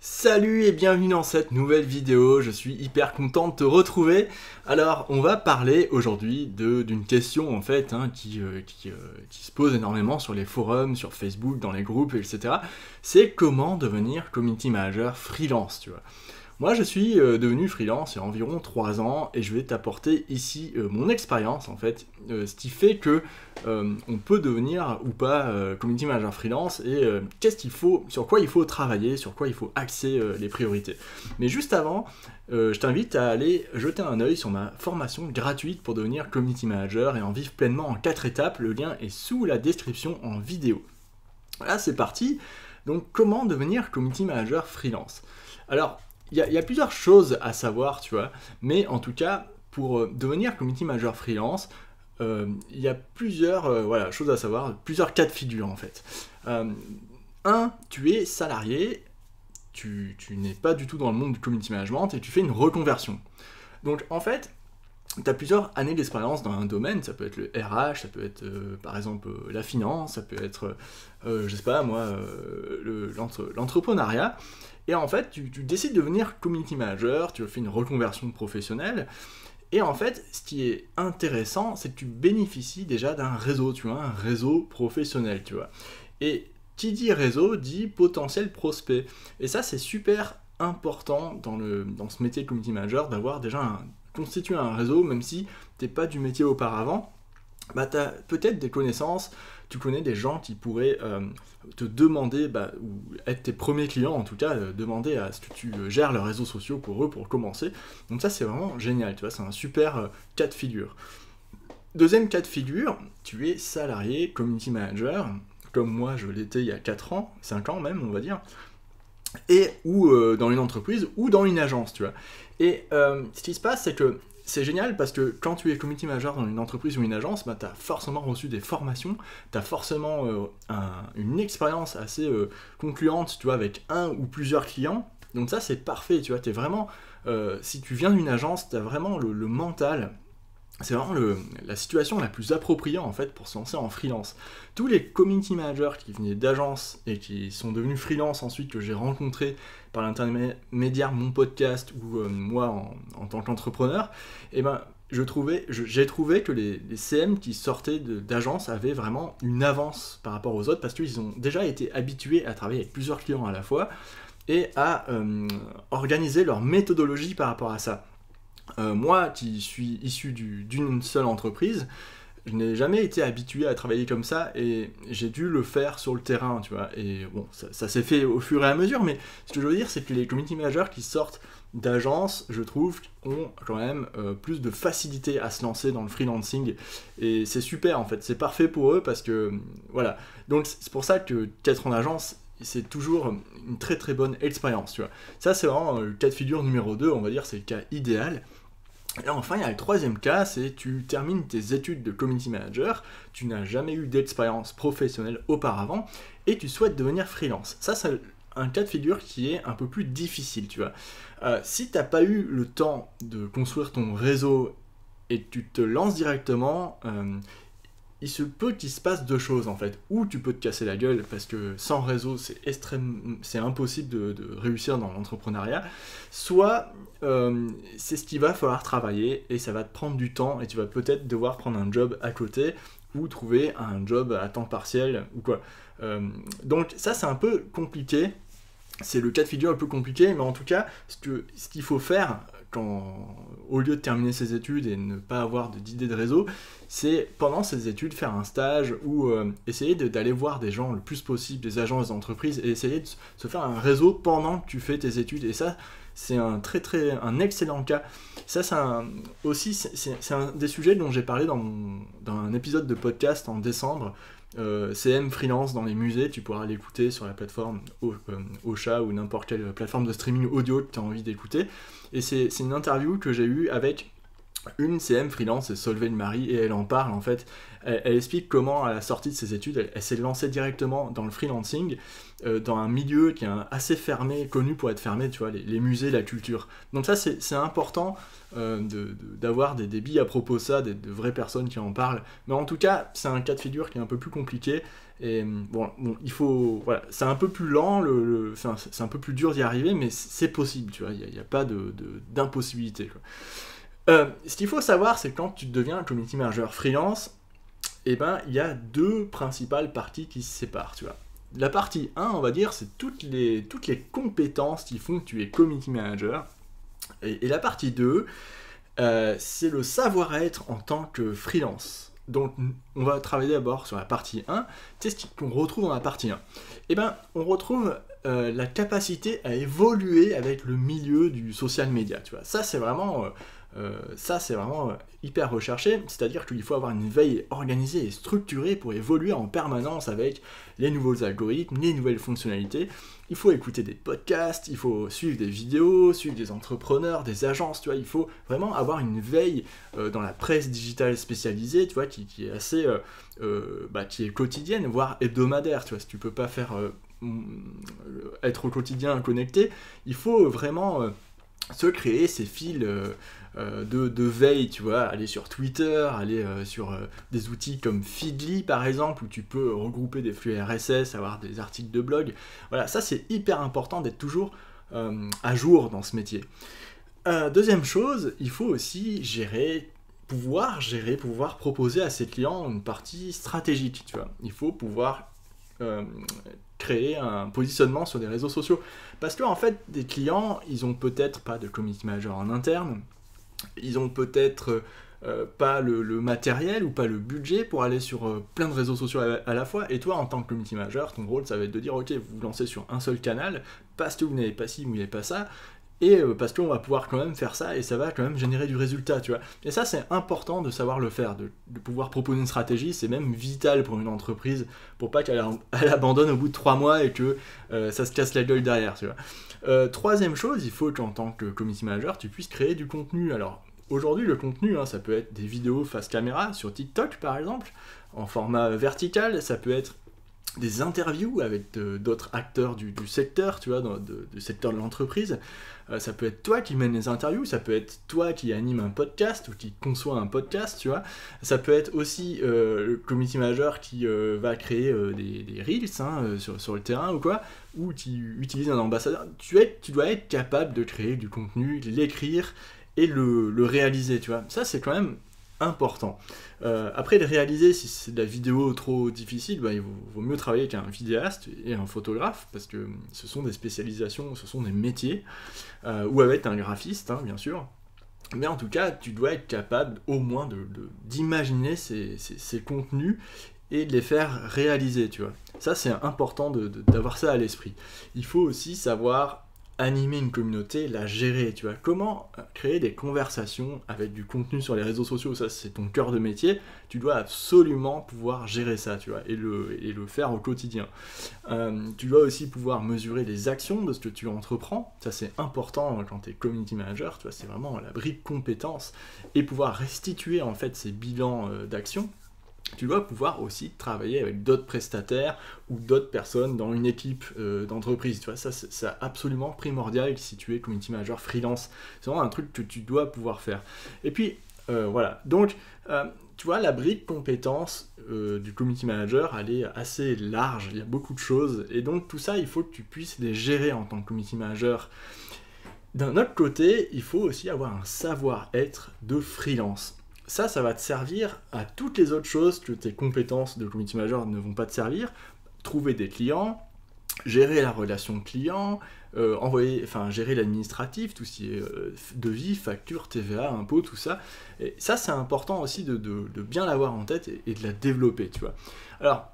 Salut et bienvenue dans cette nouvelle vidéo, je suis hyper content de te retrouver. Alors on va parler aujourd'hui d'une question en fait qui se pose énormément sur les forums, sur Facebook, dans les groupes, etc. C'est comment devenir community manager freelance, tu vois. Moi je suis devenu freelance il y a environ 3 ans et je vais t'apporter ici mon expérience en fait, ce qui fait que on peut devenir ou pas community manager freelance et sur quoi il faut travailler, sur quoi il faut axer les priorités. Mais juste avant, je t'invite à aller jeter un œil sur ma formation gratuite pour devenir community manager et en vivre pleinement en 4 étapes. Le lien est sous la description en vidéo. Voilà, c'est parti. Donc comment devenir community manager freelance? Alors, il y a plusieurs choses à savoir, tu vois, mais en tout cas, pour devenir community manager freelance, il y a plusieurs choses à savoir, plusieurs cas de figure en fait. Tu es salarié, tu n'es pas du tout dans le monde du community management et tu fais une reconversion. Donc en fait, tu as plusieurs années d'expérience dans un domaine, ça peut être le RH, ça peut être par exemple la finance, ça peut être, je sais pas moi, l'entrepreneuriat. Et en fait, tu décides de devenir community manager, tu fais une reconversion professionnelle. Et en fait, ce qui est intéressant, c'est que tu bénéficies déjà d'un réseau, tu vois, un réseau professionnel, tu vois. Et qui dit réseau dit potentiel prospect. Et ça, c'est super important dans ce métier de community manager, d'avoir déjà constitué un réseau, même si tu n'es pas du métier auparavant. Bah, tu as peut-être des connaissances, tu connais des gens qui pourraient te demander, ou être tes premiers clients en tout cas, demander à ce que tu gères leurs réseaux sociaux pour eux pour commencer. Donc ça c'est vraiment génial, tu vois, c'est un super cas de figure. Deuxième cas de figure, tu es salarié, community manager, comme moi je l'étais il y a 4 ans, 5 ans même on va dire, et ou dans une entreprise ou dans une agence, tu vois. Et ce qui se passe c'est que c'est génial parce que quand tu es community manager dans une entreprise ou une agence, tu as forcément reçu des formations, tu as forcément une expérience assez concluante, tu vois, avec un ou plusieurs clients. Donc ça, c'est parfait, tu vois, t'es vraiment, si tu viens d'une agence, tu as vraiment le mental. C'est vraiment la situation la plus appropriée en fait pour se lancer en freelance. Tous les community managers qui venaient d'agences et qui sont devenus freelance ensuite que j'ai rencontrés par l'intermédiaire de mon podcast ou moi en tant qu'entrepreneur, j'ai trouvé que les CM qui sortaient d'agences avaient vraiment une avance par rapport aux autres parce qu'ils ont déjà été habitués à travailler avec plusieurs clients à la fois et à organiser leur méthodologie par rapport à ça. Moi qui suis issu d'une seule entreprise, je n'ai jamais été habitué à travailler comme ça et j'ai dû le faire sur le terrain, tu vois. Et bon, ça s'est fait au fur et à mesure, mais ce que je veux dire, c'est que les community managers qui sortent d'agences, je trouve, ont quand même plus de facilité à se lancer dans le freelancing. Et c'est super en fait, c'est parfait pour eux parce que, voilà. Donc c'est pour ça que qu'être en agence, c'est toujours une très très bonne expérience, tu vois. Ça c'est vraiment le cas de figure numéro 2, on va dire, c'est le cas idéal. Et enfin, il y a le troisième cas, c'est tu termines tes études de community manager, tu n'as jamais eu d'expérience professionnelle auparavant, et tu souhaites devenir freelance. Ça, c'est un cas de figure qui est un peu plus difficile, tu vois. Si tu n'as pas eu le temps de construire ton réseau et que tu te lances directement, il se peut qu'il se passe deux choses en fait. Ou tu peux te casser la gueule parce que sans réseau c'est impossible de réussir dans l'entrepreneuriat. Soit c'est ce qu'il va falloir travailler et ça va te prendre du temps et tu vas peut-être devoir prendre un job à côté ou trouver un job à temps partiel ou quoi. Donc ça c'est un peu compliqué. C'est le cas de figure un peu compliqué, mais en tout cas, ce qu'il faut faire au lieu de terminer ses études et ne pas avoir d'idée de réseau, c'est pendant ses études faire un stage ou essayer d'aller voir des gens le plus possible, des agences, des entreprises, et essayer de se faire un réseau pendant que tu fais tes études. Et ça, c'est un excellent cas. Ça, c'est un des sujets dont j'ai parlé dans un épisode de podcast en décembre. CM freelance dans les musées, tu pourras l'écouter sur la plateforme Ocha ou n'importe quelle plateforme de streaming audio que tu as envie d'écouter. Et c'est une interview que j'ai eue avec Une CM freelance, c'est Solveig Marie, et elle en parle en fait. Elle explique comment, à la sortie de ses études, elle s'est lancée directement dans le freelancing, dans un milieu qui est assez fermé, connu pour être fermé, tu vois, les musées, la culture. Donc ça, c'est important d'avoir des billes à propos de ça, de vraies personnes qui en parlent. Mais en tout cas, c'est un cas de figure qui est un peu plus compliqué. Et bon il faut, voilà, c'est un peu plus lent, c'est un peu plus dur d'y arriver, mais c'est possible, tu vois, il n'y a pas d'impossibilité, quoi. Ce qu'il faut savoir, c'est que quand tu deviens un community manager freelance, eh ben, il y a deux principales parties qui se séparent, tu vois. La partie 1, on va dire, c'est toutes les compétences qui font que tu es community manager. Et la partie 2, c'est le savoir-être en tant que freelance. Donc, on va travailler d'abord sur la partie 1. Tu sais ce qu'on retrouve dans la partie 1 ? Eh ben, on retrouve la capacité à évoluer avec le milieu du social media, tu vois. Ça, c'est vraiment hyper recherché, c'est-à-dire qu'il faut avoir une veille organisée et structurée pour évoluer en permanence avec les nouveaux algorithmes, les nouvelles fonctionnalités. Il faut écouter des podcasts, il faut suivre des vidéos, suivre des entrepreneurs, des agences, tu vois, il faut vraiment avoir une veille dans la presse digitale spécialisée, tu vois, qui est assez, qui est quotidienne, voire hebdomadaire, tu vois, si tu peux pas faire être au quotidien connecté, il faut vraiment se créer ces fils de veille, tu vois, aller sur Twitter, aller sur des outils comme Feedly par exemple, où tu peux regrouper des flux RSS, avoir des articles de blog. Voilà, ça c'est hyper important d'être toujours à jour dans ce métier. Deuxième chose, il faut aussi pouvoir proposer à ses clients une partie stratégique, tu vois. Il faut pouvoir créer un positionnement sur des réseaux sociaux. Parce que en fait, des clients, ils ont peut-être pas de community manager en interne, ils ont peut-être pas le matériel ou pas le budget pour aller sur plein de réseaux sociaux à la fois. Et toi, en tant que community manager, ton rôle, ça va être de dire, ok, vous vous lancez sur un seul canal, parce que vous n'avez pas ci, vous n'avez pas ça, et parce qu'on va pouvoir quand même faire ça, et ça va quand même générer du résultat, tu vois. Et ça, c'est important de savoir le faire, de pouvoir proposer une stratégie, c'est même vital pour une entreprise, pour pas qu'elle abandonne au bout de 3 mois et que ça se casse la gueule derrière, tu vois. Troisième chose, il faut qu'en tant que community manager, tu puisses créer du contenu. Alors, aujourd'hui, le contenu, ça peut être des vidéos face caméra, sur TikTok par exemple, en format vertical, ça peut être des interviews avec d'autres acteurs du secteur, tu vois, du secteur de l'entreprise. Ça peut être toi qui mène les interviews, ça peut être toi qui anime un podcast ou qui conçoit un podcast, tu vois. Ça peut être aussi le community manager qui va créer des reels sur le terrain ou quoi, ou qui utilise un ambassadeur. Tu dois être capable de créer du contenu, l'écrire et le réaliser, tu vois. Ça, c'est quand même important. Après, le réaliser, si c'est de la vidéo trop difficile, il vaut mieux travailler avec un vidéaste et un photographe, parce que ce sont des spécialisations, ce sont des métiers, ou avec un graphiste, bien sûr. Mais en tout cas, tu dois être capable au moins d'imaginer ces contenus et de les faire réaliser, tu vois. Ça, c'est important d'avoir ça à l'esprit. Il faut aussi savoir animer une communauté, la gérer, tu vois. Comment créer des conversations avec du contenu sur les réseaux sociaux, ça c'est ton cœur de métier, tu dois absolument pouvoir gérer ça, tu vois, et le faire au quotidien. Tu dois aussi pouvoir mesurer les actions de ce que tu entreprends, ça c'est important quand tu es community manager, tu vois, c'est vraiment la brique compétence, et pouvoir restituer en fait ces bilans d'actions. Tu dois pouvoir aussi travailler avec d'autres prestataires ou d'autres personnes dans une équipe d'entreprise. Tu vois, ça, c'est absolument primordial si tu es community manager freelance. C'est vraiment un truc que tu dois pouvoir faire. Et puis, voilà. Donc, tu vois, la brique compétence du community manager, elle est assez large. Il y a beaucoup de choses. Et donc, tout ça, il faut que tu puisses les gérer en tant que community manager. D'un autre côté, il faut aussi avoir un savoir-être de freelance. Ça va te servir à toutes les autres choses que tes compétences de community manager ne vont pas te servir. Trouver des clients, gérer la relation client, gérer l'administratif, tout ce qui est devis, facture, TVA, impôts, tout ça. Et ça, c'est important aussi de bien l'avoir en tête et de la développer, tu vois. Alors,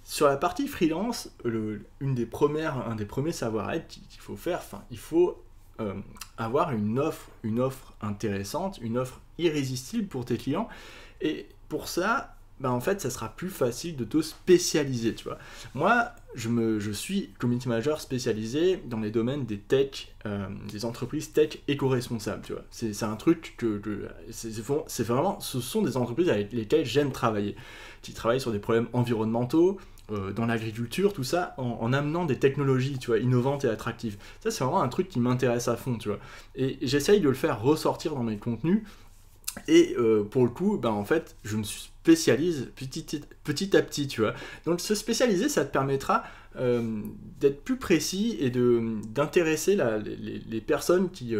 sur la partie freelance, un des premiers savoir-être qu'il faut faire, il faut avoir une offre intéressante, une offre irrésistible pour tes clients. Et pour ça, bah en fait, ça sera plus facile de te spécialiser, tu vois. Moi, je suis community manager spécialisé dans les domaines des tech, des entreprises tech éco-responsables, tu vois. C'est un truc c'est vraiment, ce sont des entreprises avec lesquelles j'aime travailler. Qui travaillent sur des problèmes environnementaux, dans l'agriculture, tout ça, en amenant des technologies, tu vois, innovantes et attractives. Ça, c'est vraiment un truc qui m'intéresse à fond, tu vois. Et j'essaye de le faire ressortir dans mes contenus. Et pour le coup, ben, en fait, je me spécialise petit à petit, tu vois. Donc se spécialiser, ça te permettra d'être plus précis et d'intéresser les personnes qui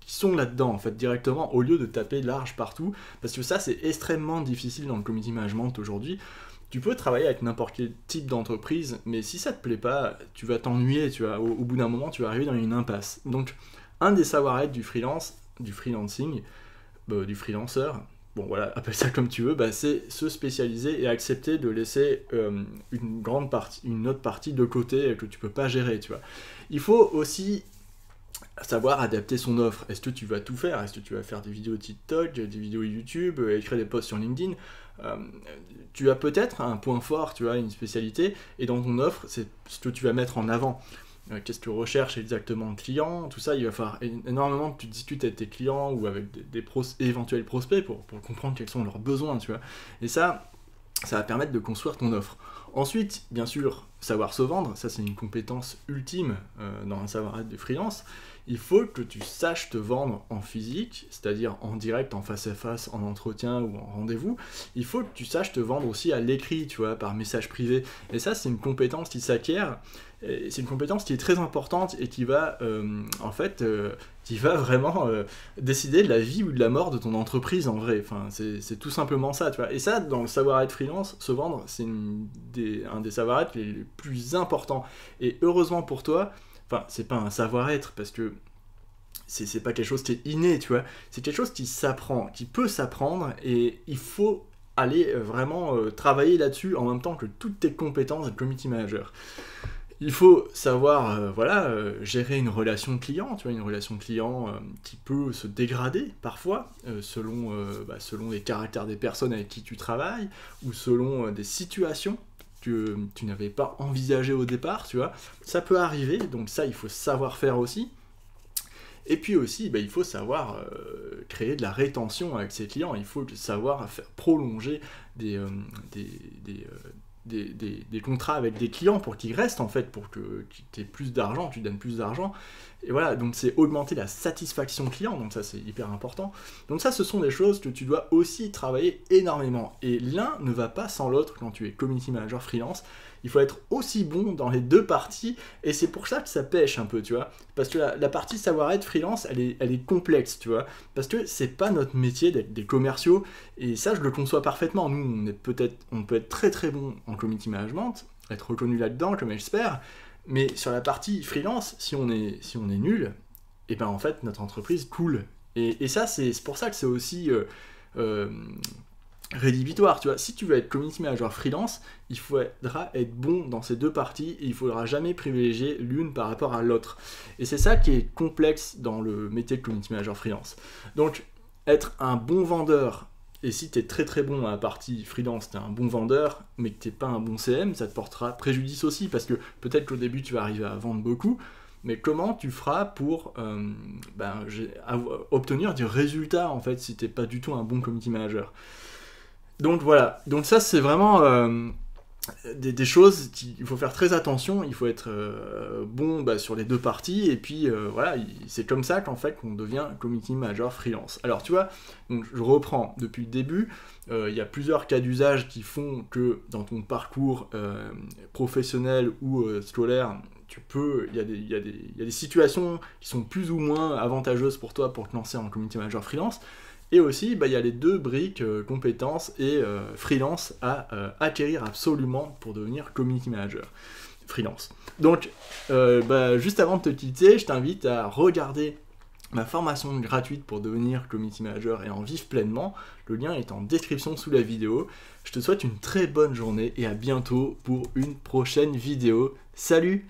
sont là-dedans, en fait, directement, au lieu de taper large partout. Parce que ça, c'est extrêmement difficile dans le community management aujourd'hui. Tu peux travailler avec n'importe quel type d'entreprise, mais si ça te plaît pas, tu vas t'ennuyer, tu vois. Au bout d'un moment, tu vas arriver dans une impasse. Donc, un des savoir-être du freelancing, du freelanceur, bon voilà, appelle ça comme tu veux, bah, c'est se spécialiser et accepter de laisser une autre partie de côté que tu peux pas gérer, tu vois. Il faut aussi savoir adapter son offre. Est-ce que tu vas tout faire? Est-ce que tu vas faire des vidéos TikTok, des vidéos YouTube, écrire des posts sur LinkedIn? Tu as peut-être un point fort, tu vois, une spécialité, et dans ton offre, c'est ce que tu vas mettre en avant. Qu'est-ce que recherche exactement le client, tout ça, il va falloir énormément que tu discutes avec tes clients ou avec des éventuels prospects pour comprendre quels sont leurs besoins, tu vois. Et ça va permettre de construire ton offre. Ensuite, bien sûr, savoir se vendre, ça c'est une compétence ultime dans un savoir-être de freelance. Il faut que tu saches te vendre en physique, c'est-à-dire en direct, en face à face, en entretien ou en rendez-vous. Il faut que tu saches te vendre aussi à l'écrit, tu vois, par message privé. Et ça, c'est une compétence qui s'acquiert. C'est une compétence qui est très importante et qui va, qui va vraiment décider de la vie ou de la mort de ton entreprise en vrai. Enfin, c'est tout simplement ça, tu vois. Et ça, dans le savoir-être freelance, se vendre, c'est un des savoir-être les plus importants. Et heureusement pour toi, enfin, c'est pas un savoir-être parce que c'est pas quelque chose qui est inné, tu vois. C'est quelque chose qui s'apprend, qui peut s'apprendre et il faut aller vraiment travailler là-dessus en même temps que toutes tes compétences de community manager. Il faut savoir gérer une relation client, tu vois, une relation client qui peut se dégrader parfois selon les caractères des personnes avec qui tu travailles ou selon des situations que tu n'avais pas envisagées au départ, tu vois. Ça peut arriver, donc ça, il faut savoir faire aussi. Et puis aussi, il faut savoir créer de la rétention avec ses clients. Il faut savoir faire prolonger des contrats avec des clients pour qu'ils restent en fait, pour que tu aies plus d'argent, tu donnes plus d'argent. Et voilà, donc c'est augmenter la satisfaction client, donc ça c'est hyper important. Donc ça, ce sont des choses que tu dois aussi travailler énormément. Et l'un ne va pas sans l'autre quand tu es community manager freelance. Il faut être aussi bon dans les deux parties, et c'est pour ça que ça pêche un peu, tu vois. Parce que la partie savoir-être freelance, elle est complexe, tu vois. Parce que c'est pas notre métier d'être des commerciaux, et ça je le conçois parfaitement. Nous, on peut être très très bon en community management, être reconnu là-dedans comme expert, mais sur la partie freelance, si on est nul, et ben en fait notre entreprise coule. Et ça, c'est pour ça que c'est aussi rédhibitoire, tu vois. Si tu veux être community manager freelance, il faudra être bon dans ces deux parties et il faudra jamais privilégier l'une par rapport à l'autre. Et c'est ça qui est complexe dans le métier de community manager freelance. Donc, être un bon vendeur, et si tu es très très bon à la partie freelance, tu es un bon vendeur, mais que tu n'es pas un bon CM, ça te portera préjudice aussi, parce que peut-être qu'au début tu vas arriver à vendre beaucoup, mais comment tu feras pour obtenir du résultat en fait si tu n'es pas du tout un bon community manager. Donc voilà, donc ça c'est vraiment des choses qu'il faut faire très attention, il faut être bon sur les deux parties, et puis voilà, c'est comme ça qu'en fait qu'on devient community manager freelance. Alors tu vois, donc, je reprends depuis le début, il y a plusieurs cas d'usage qui font que dans ton parcours professionnel ou scolaire, il y a des situations qui sont plus ou moins avantageuses pour toi pour te lancer en community manager freelance. Et aussi, il y a les deux briques, compétences et freelance à acquérir absolument pour devenir community manager freelance. Donc, juste avant de te quitter, je t'invite à regarder ma formation gratuite pour devenir community manager et en vivre pleinement. Le lien est en description sous la vidéo. Je te souhaite une très bonne journée et à bientôt pour une prochaine vidéo. Salut!